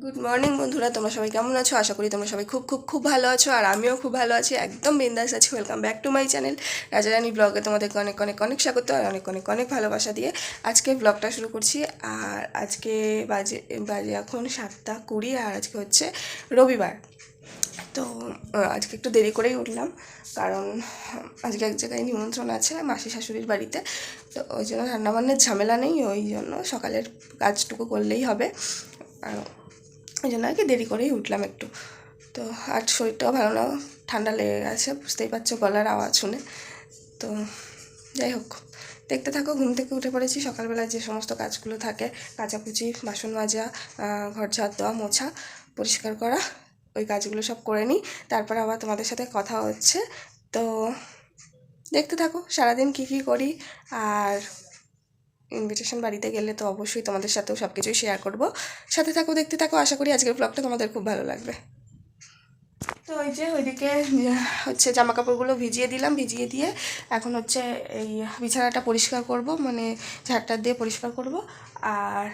Good morning বন্ধুরা, তোমরা সবাই কেমন আছো? আশা করি তোমরা সবাই খুব খুব খুব ভালো আছো, আর আমিও খুব ভালো আছি, একদম বিন্দাস আছি। Welcome back to my channel Rajarani ব্লগে। তোমাদেরকে অনেক অনেক অনেক স্বাগত আর অনেক অনেক অনেক ভালোবাসা দিয়ে আজকে ব্লগটা শুরু করছি। আর আজকে বাজে বাজে এখন 7:20, আর আজকে হচ্ছে রবিবার। তো আজকে একটু দেরি করেই উঠলাম, কারণ আজকে এক জায়গায় নিমন্ত্রণ আছে মাসি শাশুড়ির বাড়িতে। তো ওই জন্য রান্নাবান্নার ঝামেলা নেই, ওই জন্য সকালের কাজটুকু করলেই হবে। আর ওই জন্য আর কি দেরি করেই উঠলাম একটু। তো আর শরীরটাও ভালো না, ঠান্ডা লেগে গেছে, বুঝতেই পারছো গলার আওয়াজ শুনে। তো যাই হোক, দেখতে থাকো। ঘুম থেকে উঠে পড়েছি, সকালবেলা যে সমস্ত কাজগুলো থাকে, কাচাকুচি, বাসন মাজা, ঘর ঝাড় দেওয়া, মোছা, পরিষ্কার করা, ওই কাজগুলো সব করে নিই। তারপর আবার তোমাদের সাথে কথা হচ্ছে। তো দেখতে থাকো সারাদিন কী কী করি। আর ইনভিটেশন বাড়িতে গেলে তো অবশ্যই তোমাদের সাথেও সব কিছুই শেয়ার করবো। সাথে থাকো, দেখতে থাকো। আশা করি আজকের ব্লগটা তোমাদের খুব ভালো লাগবে। তো ওই যে ওইদিকে হচ্ছে জামা কাপড়গুলো ভিজিয়ে দিলাম, ভিজিয়ে দিয়ে এখন হচ্ছে এই বিছানাটা পরিষ্কার করব, মানে ঝাড়টা দিয়ে পরিষ্কার করব। আর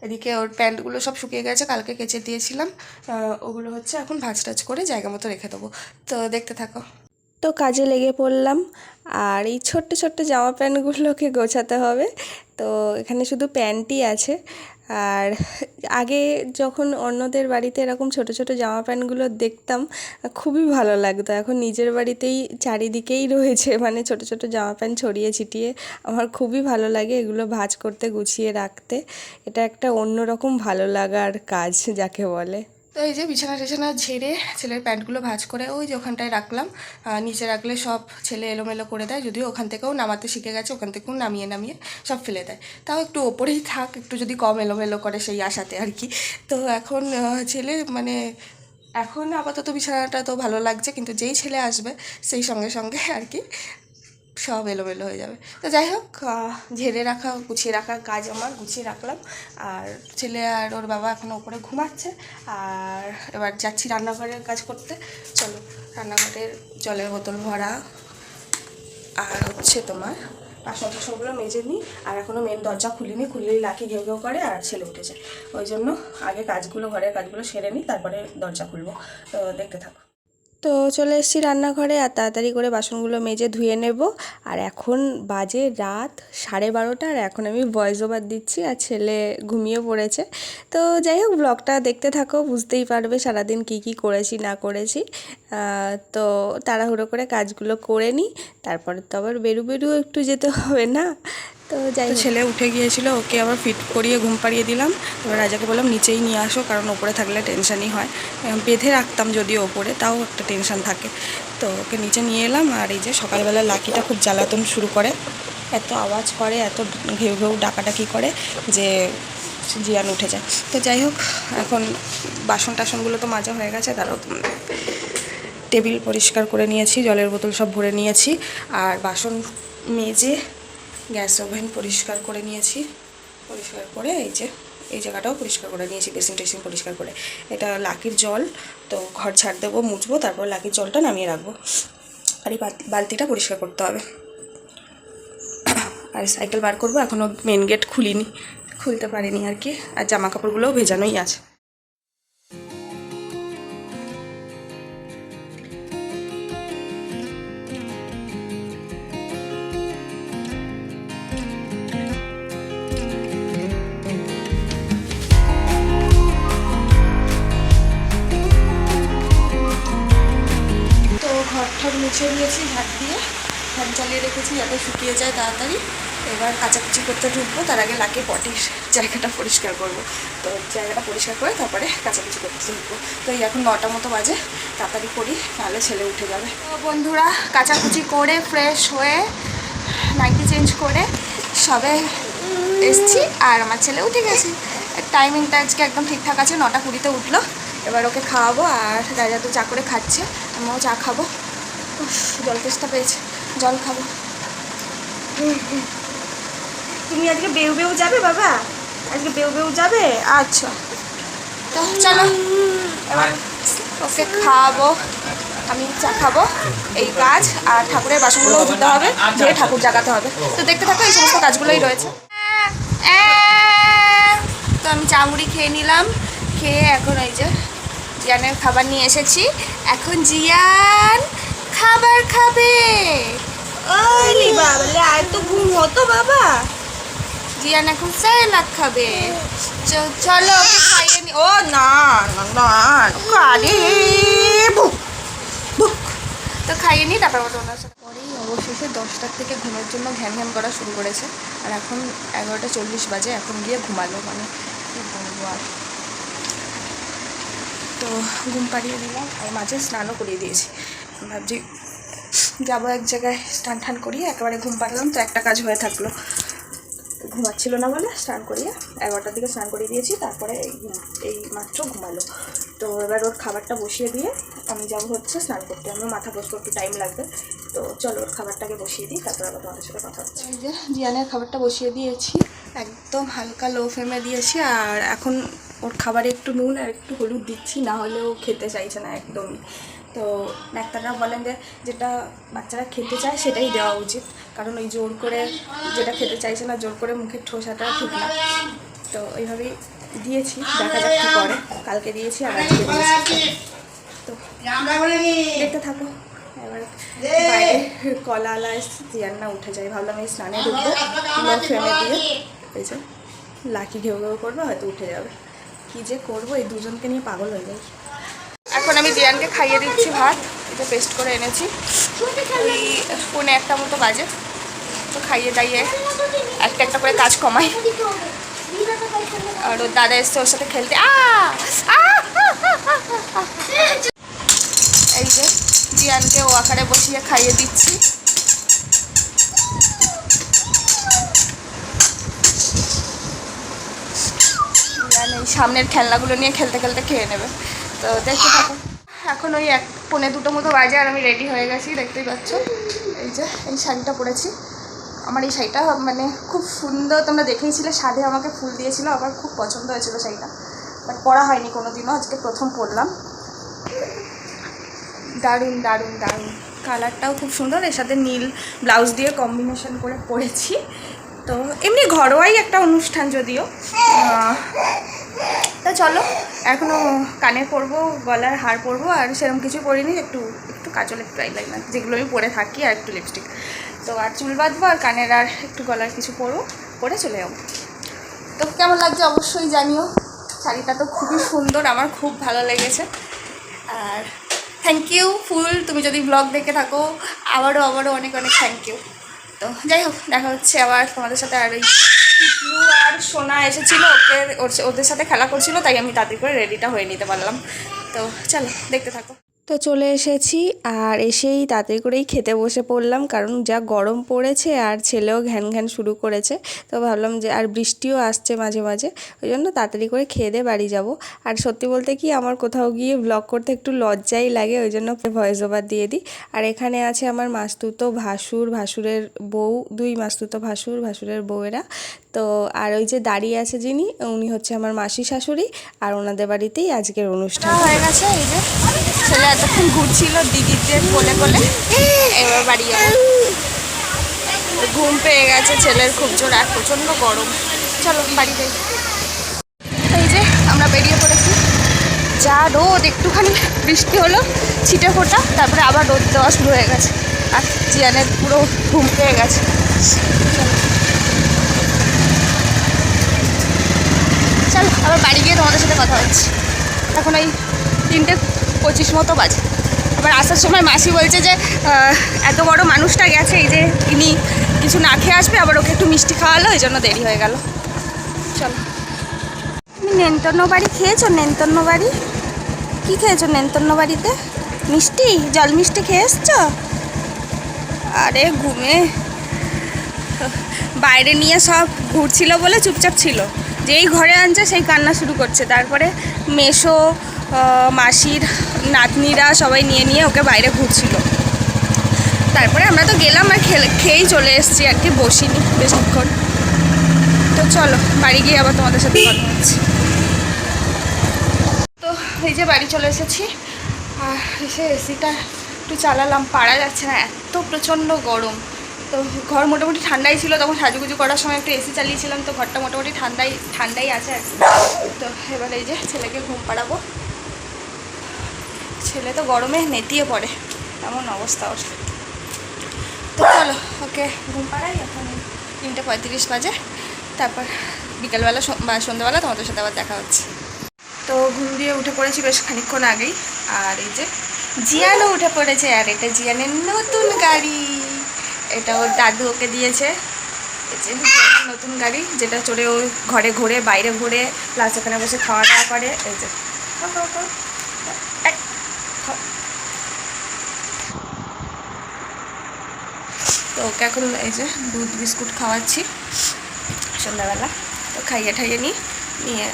এদিকে ওর প্যান্টগুলো সব শুকিয়ে গেছে, কালকে কেচে দিয়েছিলাম, ওগুলো হচ্ছে এখন ভাঁজ টাজ করে জায়গা মতো রেখে দেবো। তো দেখতে থাকো। তো কাজে লেগে পড়লাম, আর এই ছোট্ট ছোট্ট জামা প্যান্টগুলোকে গোছাতে হবে। তো এখানে শুধু প্যান্টই আছে। আর আগে যখন অন্যদের বাড়িতে এরকম ছোট ছোট জামা প্যান্টগুলো দেখতাম, খুবই ভালো লাগতো। এখন নিজের বাড়িতেই চারিদিকেই রয়েছে, মানে ছোট ছোট জামা প্যান্ট ছড়িয়ে ছিটিয়ে। আমার খুবই ভালো লাগে এগুলো ভাঁজ করতে, গুছিয়ে রাখতে। এটা একটা অন্যরকম ভালো লাগার কাজ যাকে বলে। তো এই যে বিছানা টিছানা ঝেড়ে ছেলের প্যান্টগুলো ভাঁজ করে ওই যে ওখানটায় রাখলাম। নিচে রাখলে সব ছেলে এলোমেলো করে দেয়, যদিও ওখান থেকেও নামাতে শিখে গেছে, ওখান থেকেও নামিয়ে নামিয়ে সব ফেলে দেয়। তাও একটু ওপরেই থাক, একটু যদি কম এলোমেলো করে সেই আশাতে আর কি। তো এখন ছেলে মানে এখন আপাতত বিছানাটা তো ভালো লাগছে, কিন্তু যেই ছেলে আসবে সেই সঙ্গে সঙ্গে আর কি সব এলোমেলো হয়ে যাবে। তো যাই হোক, ঝেড়ে রাখা, গুছিয়ে রাখার কাজ আমার গুছিয়ে রাখলাম। আর ছেলে আর ওর বাবা এখনও উপরে ঘুমাচ্ছে। আর এবার যাচ্ছি রান্নাঘরের কাজ করতে। চলো, রান্নাঘরের জলের বোতল ভরা, আর হচ্ছে তোমার বাসন টাসনগুলো মেজে নিই। আর এখনও মেন দরজা খুলিনি, খুললেই লাকি ঘেউ ঘেউ করে আর ছেলে উঠে যায়। ওই জন্য আগে কাজগুলো, ঘরের কাজগুলো সেরে নিই, তারপরে দরজা খুলবো। তো দেখতে থাকো। তো চলে এসেছি রান্নাঘরে, আর তাড়াতাড়ি করে বাসনগুলো মেজে ধুয়ে নেব। আর এখন বাজে রাত 12:30, আর এখন আমি ভয়েস ওভার দিচ্ছি, আর ছেলে ঘুমিয়ে পড়েছে। তো যাই হোক, ব্লগটা দেখতে থাকো, বুঝতেই পারবে সারাদিন কি কি করেছি না করেছি। তো তাড়াহুড়ো করে কাজগুলো করে নিই, তারপরে তো আবার বেরু একটু যেতে হবে না। তো যাই, ছেলে উঠে গিয়েছিল, ওকে আবার ফিট করিয়ে ঘুম পাড়িয়ে দিলাম। এবার রাজাকে বললাম নিচেই নিয়ে আসো, কারণ ওপরে থাকলে টেনশানই হয়। বেঁধে রাখতাম যদিও ওপরে, তাও একটা টেনশান থাকে। তো ওকে নিচে নিয়ে এলাম। আর এই যে সকালবেলা লাকিটা খুব জ্বালাতন শুরু করে, এত আওয়াজ করে, এত ঘেউ ঘেউ ডাকাডাকি করে যে জিয়ান উঠে যায়। তো যাই হোক, এখন বাসন টাসনগুলো তো মাজা হয়ে গেছে, তারও টেবিল পরিষ্কার করে নিয়েছি, জলের বোতল সব ভরে নিয়েছি। আর বাসন মেজে গ্যাস ওভেন পরিষ্কার করে নিয়েছি। পরিষ্কার করে এই জায়গাটাও পরিষ্কার করে নিয়েছি, বেসিন টেসিন পরিষ্কার করে। এটা লাকির জল, তো ঘর ঝাড় দেবো, মুছবো, তারপর লাকির জলটা নামিয়ে রাখবো। আর এই বালতিটা পরিষ্কার করতে হবে। আর সাইকেল বার করবো, এখনও মেন গেট খুলতে পারিনি আর কি। আর জামা কাপড়গুলোও ভেজানোই আছে। ঘর মুছে দিয়েছি ঝাড় দিয়ে, ফ্যান চালিয়ে রেখেছি যাতে শুকিয়ে যায় তাড়াতাড়ি। এবার কাচাকুচি করতে ঢুকবো, তার আগে লাকি পটির জায়গাটা পরিষ্কার করবো। তো জায়গাটা পরিষ্কার করে তারপরে কাচাকুচি করতে ঢুকবো। তো এই এখন 9টা মতো বাজে, তাড়াতাড়ি করি, নাহলে ছেলে উঠে যাবে। তো বন্ধুরা, কাচাকুচি করে ফ্রেশ হয়ে নাইটি চেঞ্জ করে সবে এসছি, আর আমার ছেলে উঠে গেছে। টাইমিংটা আজকে একদম ঠিকঠাক আছে, 9:20-তে উঠলো। এবার ওকে খাওয়াবো, আর রাজা তো চা করে খাচ্ছে, আমিও চা খাবো। জল তেষ্টা পেয়েছে, জল খাবো। তুমি আজকে বেউ যাবে বাবা? আজকে বেউ যাবে? আচ্ছা, তো চলো এবার ওকে খাওয়াবো, আমি চা খাবো, এই কাজ। আর ঠাকুরের বাসনগুলোও ধুতে হবে, ধুয়ে ঠাকুর জাগাতে হবে। তো দেখতে থাকো, এই সমস্ত কাজগুলোই রয়েছে। তো আমি চা মুড়ি খেয়ে নিলাম, খেয়ে এখন ওই যে জিয়ানের খাবার নিয়ে এসেছি। এখন জিয়ান খাবার খাবে। ওই বাবা আর তো ঘুম হতো বাবা। জিয়ান এখন স্যালাড খাবে। চলো ওকে খাইয়ে নি। ও না না না তো খাইয়ে নি, তারপর ওনার সাথে পরেই অবশেষে 10টার থেকে ঘুমের জন্য ঘ্যান ঘ্যান করা শুরু করেছে। আর এখন 11টা 40 বাজে, এখন গিয়ে ঘুমালো, মানে কি বলবো আর। তো ঘুম পাড়িয়ে দিলাম আর মাঝে স্নানও করিয়ে দিয়েছি। ভাবছি যাবো এক জায়গায়, স্নান টান করিয়ে একেবারে ঘুম পাড়লাম, তো একটা কাজ হয়ে থাকলো। ঘুমাচ্ছিল না বলে স্নান করিয়ে 11টার দিকে স্নান করিয়ে দিয়েছি, তারপরে এই মাত্র ঘুমালো। তো এবার ওর খাবারটা বসিয়ে দিয়ে আমি যাবো হচ্ছে স্নান করতে। আমি মাথা বসবো, একটু টাইম লাগবে। তো চলো ওর খাবারটাকে বসিয়ে দিই, তারপরে আবার তোমাদের সাথে কথা হচ্ছে। এই যে জিয়ানের খাবারটা বসিয়ে দিয়েছি, একদম হালকা লো ফ্লেমে দিয়েছি। আর এখন ওর খাবারে একটু নুন আর একটু হলুদ দিচ্ছি, না হলে ও খেতে চাইছে না একদমই। তো ডাক্তাররা বলেন যে যেটা বাচ্চারা খেতে চায় সেটাই দেওয়া উচিত, কারণ ওই জোর করে যেটা খেতে চাইছে না, জোর করে মুখে ঠোসাটা ঠিক না। তো এইভাবেই দিয়েছি, দেখা যাক কী করে। কালকে দিয়েছি আর আজকে দিয়েছি। তো দেখতে থাকো। এবার বাইরে কলালা জিয়ান্না উঠে যায়, ভাবলাম এই স্নানে ঢুকবো, লো ফ্লেমে দিয়ে এই যে লাকি ঘেউ ঘেউ করবে, হয়তো উঠে যাবে। কী যে করবো, এই দুজনকে নিয়ে পাগল হয়ে যাই। এখন আমি জিয়ানকে খাইয়ে দিচ্ছি ভাত, এটা পেস্ট করে এনেছি। ওই 1:45 মতো বাজে। তো খাইয়ে দাইয়ে একটা একটা করে কাজ কমাই। আর ওর দাদা এসছে ওর সাথে খেলতে। এই যে জিয়ানকে ও আকারে বসিয়ে খাইয়ে দিচ্ছি। জিয়ান এই সামনের খেলনাগুলো নিয়ে খেলতে খেলতে খেয়ে নেবে। তো দেখতে থাকো। এখন ওই 1:45 মতো বাজে আর আমি রেডি হয়ে গেছি, দেখতেই পাচ্ছ। এই যে এই শাড়িটা পরেছি। আমার এই শাড়িটা মানে খুব সুন্দর, তোমরা দেখেইছিলে, সাধে আমাকে ফুল দিয়েছিল, আমার খুব পছন্দ হয়েছিল শাড়িটা, বাট পরা হয়নি কোনো দিনও, আজকে প্রথম পরলাম। দারুণ দারুণ দারুণ, কালারটাও খুব সুন্দর, এর সাথে নীল ব্লাউজ দিয়ে কম্বিনেশন করে পরেছি। তো এমনি ঘরোয়াই একটা অনুষ্ঠান যদিও। তো চলো, এখনও কানে পরবো, গলার হার পরবো, আর সেরকম কিছু পরিনি, একটু একটু কাজল, একটু আইলাইনার, যেগুলো আমি পরে থাকি, আর একটু লিপস্টিক। তো আর চুল বাঁধবো, আর কানের আর একটু গলার কিছু পরবো, পরে চলে যাবো। তো কেমন লাগছে অবশ্যই জানিও। শাড়িটা তো খুবই সুন্দর, আমার খুব ভালো লেগেছে। আর থ্যাংক ইউ ফুল, তুমি যদি ব্লগ দেখে থাকো আবারও অনেক অনেক থ্যাংক ইউ। তো যাই হোক, দেখা হচ্ছে আবার তোমাদের সাথে। আর ওই টিকলু আর সোনা এসেছিলো, ওদের সাথে খেলা করছিল, তাই আমি তাড়াতাড়ি করে রেডিটা হয়ে নিতে পারলাম। তো চলো দেখতে থাকো। তো চলে এসেছি, আর এসেই তাড়াতাড়ি করেই খেতে বসে পড়লাম, কারণ যা গরম পড়েছে আর ছেলেও ঘ্যান ঘ্যান শুরু করেছে। তো ভাবলাম যে, আর বৃষ্টিও আসছে মাঝে মাঝে, ওই জন্য তাড়াতাড়ি করে খেয়ে দিয়ে বাড়ি যাব। আর সত্যি বলতে কি, আমার কোথাও গিয়ে ব্লগ করতে একটু লজ্জাই লাগে, ওই জন্য ভয়েস ওভার দিয়ে দিই। আর এখানে আছে আমার মাসতুতো ভাসুর, ভাসুরের বউ, 2 মাসতুতো ভাসুর, ভাসুরের বউয়েরা। তো আর ওই যে দাঁড়িয়ে আছে যিনি, উনি হচ্ছে আমার মাসি শাশুড়ি, আর ওনাদের বাড়িতেই আজকের অনুষ্ঠান হয়ে গেছে। এই যে ছেলে এতক্ষণ ঘুরছিল দিদিদের কোলে কোলে, এবার বাড়ি যাবো। ঘুম পেয়ে গেছে ছেলের খুব জোর, আর প্রচণ্ড গরম। চলো বাড়ি যাই। এই যে আমরা বেরিয়ে পড়েছি, যা রোদ, একটুখানি বৃষ্টি হলো ছিটে ফোটা, তারপরে আবার রোদ দেওয়া শুরু হয়ে গেছে, আর জিয়ানের পুরো ঘুম পেয়ে গেছে। চলো আবার বাড়ি গিয়ে তোমাদের সাথে কথা হচ্ছে। এখন ওই 3:25 মতো বাজে। আবার আসার সময় মাসি বলছে যে এত বড় মানুষটা গেছে, এই যে ইনি কিছু না খেয়ে আসবে, আবার ওকে একটু মিষ্টি খাওয়ালো, এই জন্য দেরি হয়ে গেল। চলো। তুমি নেন্তন্ন বাড়ি খেয়েছো? নেন্তন্ন বাড়ি কী খেয়েছো? নেন্তন্ন বাড়িতে মিষ্টি, জল মিষ্টি খেয়ে এসছো? আরে ঘুমে বাইরে নিয়ে সব ঘুরছিল বলে চুপচাপ ছিল, যেই ঘরে আনছে সেই কান্না শুরু করছে। তারপরে মেসো, মাসির নাতনিরা সবাই নিয়ে ওকে বাইরে ঘুরছিল। তারপরে আমরা তো গেলাম আর খেয়েই চলে এসেছি আর কি, বসিনি বেশিক্ষণ। তো চলো বাড়ি গিয়ে আবার তোমাদের সাথে কথা হচ্ছে। তো এই যে বাড়ি চলে এসেছি, আর এসে এসিটা একটু চালালাম, পারা যাচ্ছে না, এত প্রচণ্ড গরম। তো ঘর মোটামুটি ঠান্ডাই ছিল, তখন সাজুগুজু করার সময় একটু এসি চালিয়েছিলাম, তো ঘরটা মোটামুটি ঠান্ডাই আছে আর কি। তো এবার এই যে ছেলেকে ঘুম পাড়াবো। ছেলে তো গরমে নেতিয়ে পড়ে, এমন অবস্থা ওর। তো চলো ওকে ঘুম পাড়াই। এখন 3:35 বাজে, তারপর বিকালবেলা বা সন্ধ্যাবেলা তোমাদের সাথে আবার দেখা হচ্ছে। তো ঘুম দিয়ে উঠে পড়েছি বেশ খানিকক্ষণ আগেই, আর এই যে জিয়ানও উঠে পড়েছে। আর এটা জিয়ানের নতুন গাড়ি, এটা ওর দাদু ওকে দিয়েছে। এই যে জিয়ানের নতুন গাড়ি, যেটা চড়ে ও ঘরে ঘুরে, বাইরে ঘুরে, প্লাস ওখানে বসে খাওয়া দাওয়া করে। এই যে তো ওকে এখন এই যে দুধ বিস্কুট খাওয়াচ্ছি সন্ধ্যাবেলা। তো খাইয়ে ঠাইয়ে নিয়ে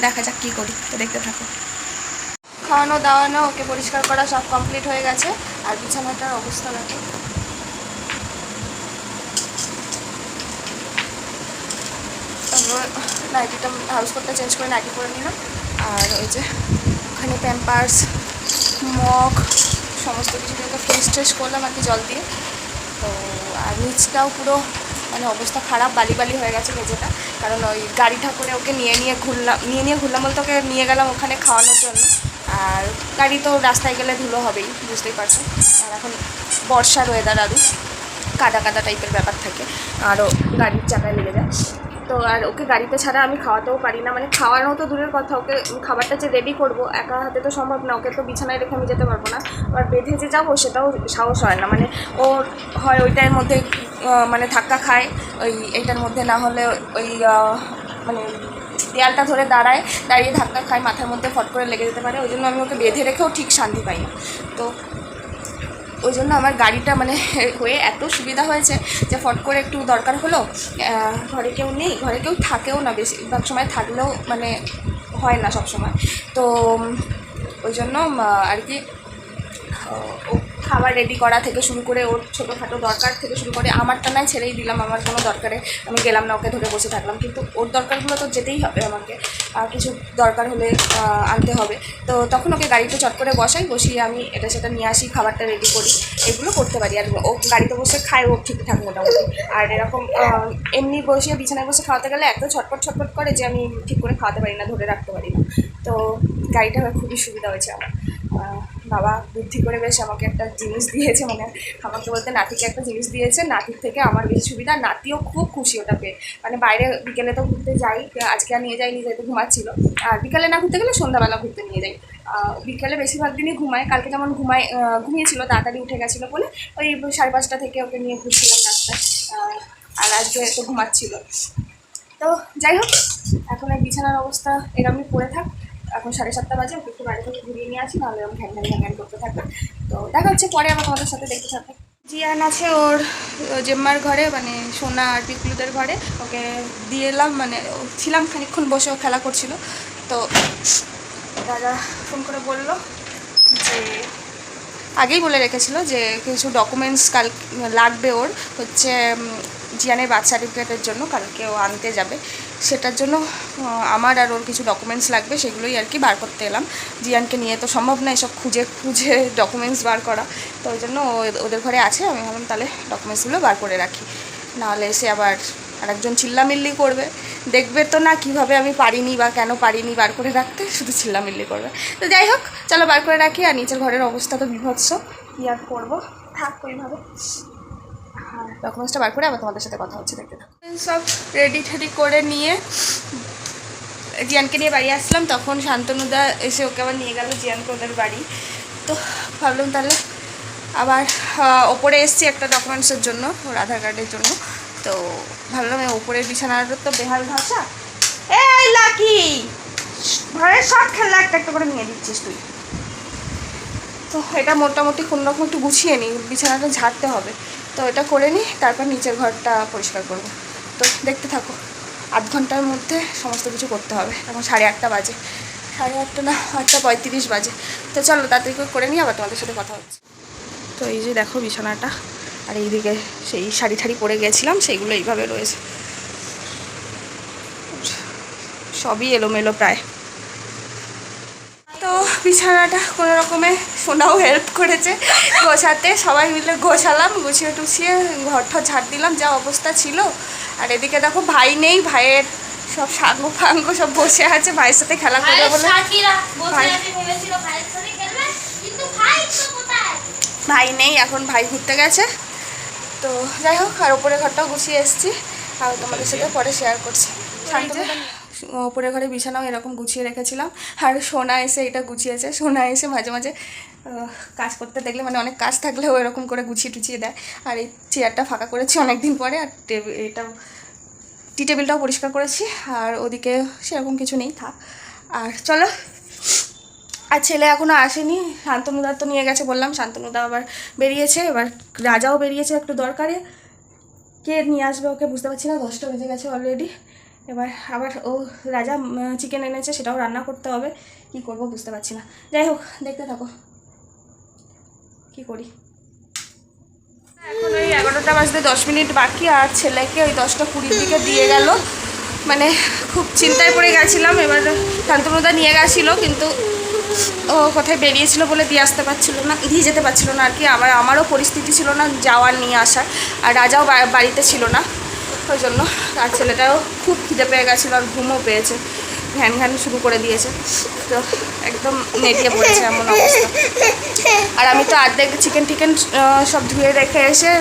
দেখা যাক কী করি, তো দেখতে থাকো। খাওয়ানো দাওয়ানো, ওকে পরিষ্কার করা সব কমপ্লিট হয়ে গেছে। আর বিছানাটার অবস্থা দেখো। নাইটিটা হাউস কোটটা চেঞ্জ করে নাইটি পরে নিলাম। আর ওই যে ওখানে প্যাম্পার্স, মগ সমস্ত কিছু দিয়ে ফ্রেশ ট্রেশ করলাম আর কি জল দিয়ে। তো আর নিচটাও পুরো মানে অবস্থা খারাপ, বালি বালি হয়ে গেছে মেঝেটা, কারণ ওই গাড়িটা করে ওকে নিয়ে ঘুরলাম বলতে ওকে নিয়ে গেলাম ওখানে খাওয়ানোর জন্য। আর গাড়ি তো রাস্তায় গেলে ধুলো হবেই, বুঝতেই পারছো। আর এখন বর্ষার ওয়েদার, আরও কাদা কাদা টাইপের ব্যাপার থাকে, আরও গাড়ির চাকায় লেগে যায়। তো আর ওকে গাড়িতে ছাড়া আমি খাওয়াতেও পারি না, মানে খাওয়ানো তো দূরের কথা, ওকে খাবারটা যে রেডি করবো একা হাতে তো সম্ভব না, ওকে তো বিছানায় রেখে আমি যেতে পারবো না। আবার বেঁধে যে যাবো সেটাও সাহস হয় না, মানে ও হয় ওইটার মধ্যে মানে ধাক্কা খায়, ওই এইটার মধ্যে না হলে ওই মানে দেয়ালটা ধরে দাঁড়িয়ে ধাক্কা খায়, মাথার মধ্যে ফট করে লেগে যেতে পারে। ওই জন্য আমি ওকে বেঁধে রেখেও ঠিক শান্তি পাই না। তো ওই জন্য আমার গাড়িটা মানে হয়ে এত সুবিধা হয়েছে যে ফট করে একটু দরকার হলো, ঘরে কেউ নেই, ঘরে কেউ থাকেও না, বেশিরভাগ সময় থাকলেও মানে হয় না সব সময়। তো ওই জন্য আর কি ও খাবার রেডি করা থেকে শুরু করে, ওর ছোটোখাটো দরকার থেকে শুরু করে, আমারটা নয় ছেড়েই দিলাম, আমার কোনো দরকারে আমি গেলাম না, ওকে ধরে বসে থাকলাম, কিন্তু ওর দরকারগুলো তো যেতেই হবে আমাকে, কিছু দরকার হলে আনতে হবে। তো তখন ওকে গাড়িতে চট করে বসিয়ে আমি এটা সেটা নিয়ে আসি, খাবারটা রেডি করি, এগুলো করতে পারি। আর ও গাড়িতে বসে খায়, ও ঠিকঠাক মোটামুটি। আর এরকম এমনি বসে বিছানায় বসে খাওয়াতে গেলে এত ছটপট করে যে আমি ঠিক করে খাওয়াতে পারি না, ধরে রাখতে পারি না। তো গাড়িটা খুবই সুবিধা হয়েছে আমার। বাবা বুদ্ধি করে বেশ আমাকে একটা জিনিস দিয়েছে, মানে আমাকে বলতে নাতিকে একটা জিনিস দিয়েছে, নাতির থেকে আমার বেশি সুবিধা। নাতিও খুব খুশি ওটা পেয়ে, মানে বাইরে বিকেলে তো ঘুরতে যাই, আজকে আর নিয়ে যাইনি যেহেতু ঘুমাচ্ছিল। আর বিকেলে না ঘুরতে গেলে সন্ধ্যাবেলা ঘুরতে নিয়ে যাই। বিকেলে বেশিরভাগ দিনই ঘুমায়, কালকে যেমন ঘুমিয়েছিল, তাড়াতাড়ি উঠে গেছিলো বলে ওই 5:30 থেকে ওকে নিয়ে ঘুরছিলাম রাস্তায়। আর আজকে তো ঘুমাচ্ছিল। তো যাই হোক, এখন এই বিছানার অবস্থা এরকমই পড়ে থাক। এখন 7:30 বাজে, ওকে একটু বাড়ি থেকে ঘুরিয়ে নিয়ে আসি, নাহলে এরকম ঘ্যান করতে থাকবে। তো দেখা হচ্ছে পরে, আবার তোমাদের সাথে দেখতে থাকবে। জিয়ান আছে ওর জেম্মার ঘরে, মানে সোনা আর পিকলুদের ঘরে, ওকে দিয়ে এলাম, মানে ছিলাম খানিকক্ষণ বসে, ও খেলা করছিল। তো দাদা ফোন করে বললো যে, আগেই বলে রেখেছিল যে কিছু ডকুমেন্টস লাগবে, ওর হচ্ছে জিয়ানের বার্থ সার্টিফিকেটের জন্য, কালকে ও আনতে যাবে, সেটার জন্য আমার আর ওর কিছু ডকুমেন্টস লাগবে, সেগুলোই আর কি বার করতে এলাম। জিয়ানকে নিয়ে তো সম্ভব না এসব খুঁজে ডকুমেন্টস বার করা, তো ওই জন্য ওদের ঘরে আছে। আমি ভাবলাম তাহলে ডকুমেন্টসগুলো বার করে রাখি, নাহলে এসে আবার আরেকজন চিল্লামিল্লি করবে, দেখবে তো না কীভাবে আমি পারিনি বা কেন পারিনি বার করে রাখতে, শুধু চিল্লামিল্লি করবে। তো যাই হোক, চলো বার করে রাখি। আর নিচের ঘরের অবস্থা তো বিভৎস, কী আর করবো, থাক ওইভাবে। হ্যাঁ, ডকুমেন্টসটা বার করে আবার তোমাদের সাথে কথা হচ্ছে, দেখতে থাকো। সব রেডি ঠেডি করে নিয়ে জিয়ানকে নিয়ে বাড়ি আসলাম, তখন শান্তনুদা এসে ওকে আবার নিয়ে গেল জিয়ানকে ওদের বাড়ি। তো ভাবলাম তাহলে আবার ওপরে এসছি একটা ডকুমেন্টসের জন্য, ওর আধার কার্ডের জন্য। তো ভাবলাম ওপরের বিছানার তো বেহাল ভাষা, এই লাকি ঘরের সব খেলা একটা একটা করে নিয়ে দিচ্ছিস তুই। তো এটা মোটামুটি কোনোরকম একটু গুছিয়ে নিই, বিছানাটা ঝাড়তে হবে, তো এটা করে নিই, তারপর নিচের ঘরটা পরিষ্কার করব। তো দেখতে থাকো, 8 ঘন্টার মধ্যে সমস্ত কিছু করতে হবে। এখন 8:30 বাজে, 8:30 না 8:35 বাজে। তো চলো তাড়াতাড়ি করে নিই, আবার তোমাদের সাথে কথা হচ্ছে। তো এই যে দেখো বিছানাটা, আর এইদিকে সেই শাড়ি ঠাড়ি পরে গেছিলাম, সেইগুলো এইভাবে রয়েছে, সবই এলোমেলো প্রায়। তো বিছানাটা কোনো রকমে সোনাও হেল্প করেছে গোছাতে, সবাই মিলে গোছালাম, গুছিয়ে টুছিয়ে ঘরটা ঝাড় দিলাম, যা অবস্থা ছিল। আর এদিকে দেখো ভাই নেই, ভাইয়ের সব সাঙ্গ ফাঙ্গ সব বসে আছে ভাইয়ের সাথে খেলা করবে বলে। ভাই নেই এখন, ভাই ঘুরতে গেছে। তো যাই হোক, আর ওপরে ঘরটাও গুছিয়ে এসেছি, আর তোমাদের সাথে পরে শেয়ার করছি। ওপরের ঘরে বিছানাও এরকম গুছিয়ে রেখেছিলাম, আর সোনা এসে এটা গুছিয়েছে। সোনা এসে মাঝে মাঝে কাজ করতে দেখলে, মানে অনেক কাজ থাকলেও এরকম করে গুছিয়ে টুছিয়ে দেয়। আর এই চেয়ারটা ফাঁকা করেছি অনেক দিন পরে, আর এটাও টি টেবিলটাও পরিষ্কার করেছি। আর ওদিকে সেরকম কিছু নেই, থাক। আর চলো, আর ছেলে এখনও আসেনি, শান্তনুদা তো নিয়ে গেছে বললাম, শান্তনুদা আবার বেরিয়েছে, এবার রাজাও বেরিয়েছে একটু দরকারে। কে নিয়ে আসবে ওকে বুঝতে পারছি না, 10টা বেজে গেছে অলরেডি। এবার আবার ও রাজা চিকেন এনেছে, সেটাও রান্না করতে হবে, কি করব বুঝতে পারছি না। যাই হোক, দেখতে থাকো কি করি। এখন ওই 11টা বাজতে 10 মিনিট বাকি, আর ছেলেকে ওই 10টা 20 দিকে দিয়ে গেল। মানে খুব চিন্তায় পড়ে গেছিলাম। এবার শান্তনুদা নিয়ে গেছিলো, কিন্তু ও কোথায় বেরিয়েছিল বলে দিয়ে আসতে পারছিলো না, দিয়ে যেতে পারছিলো না আর কি। আমারও পরিস্থিতি ছিল না যাওয়ার নিয়ে আসার, আর রাজাও বাড়িতে ছিল না, ওই জন্য। আর ছেলেটাও খুব খিদে পেয়ে গেছিলো, আর ঘুমও পেয়েছে, ঘ্যান ঘ্যান শুরু করে দিয়েছে, তো একদম নেটিয়ে পড়েছে এমন অবস্থা। আর আমি তো অর্ধেক চিকেন টিকেন সব ধুয়ে রেখে এসে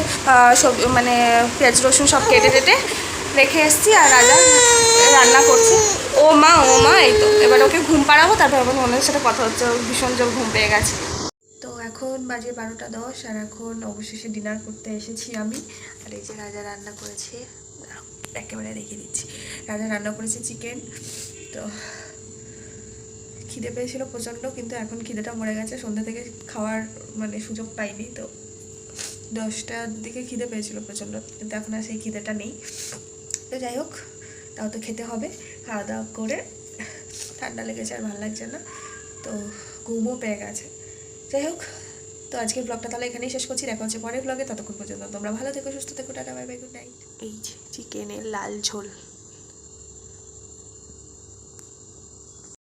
সব মানে পেঁয়াজ রসুন সব কেটে টেটে রেখে এসেছি, আর রাজা রান্না করছে। ও মা এই তো এবার ওকে ঘুম পাড়াবো, তারপর আমার মনের সাথে কথা হচ্ছে, ভীষণ জোর ঘুম পেয়ে গেছে। তো এখন বাজে 12টা 10, আর এখন অবশেষে ডিনার করতে এসেছি আমি। আর এই যে রাজা রান্না করেছে, একেবারে রেখে দিচ্ছি। রাজা রান্না করেছে চিকেন। তো খিদে পেয়েছিল প্রচণ্ড, কিন্তু এখন খিদেটা মরে গেছে, সন্ধ্যা থেকে খাওয়ার মানে সুযোগ পাইনি। তো 10টার দিকে খিদে পেয়েছিল প্রচণ্ড, কিন্তু এখন আর সেই খিদেটা নেই। তো যাই হোক, তাও তো খেতে হবে। খাওয়া দাওয়া করে ঠান্ডা লেগেছে, আর ভালো লাগছে না, তো ঘুমও পেয়ে গেছে। যাই হোক, তো আজকের ব্লগটা তাহলে এখানেই শেষ করছি। দেখা হচ্ছে পরের ব্লগে, ততক্ষণ পর্যন্ত তোমরা ভালো থেকো, সুস্থ থেকো, tata, bye bye, good night. এই যে চিকেনের লাল ঝোল।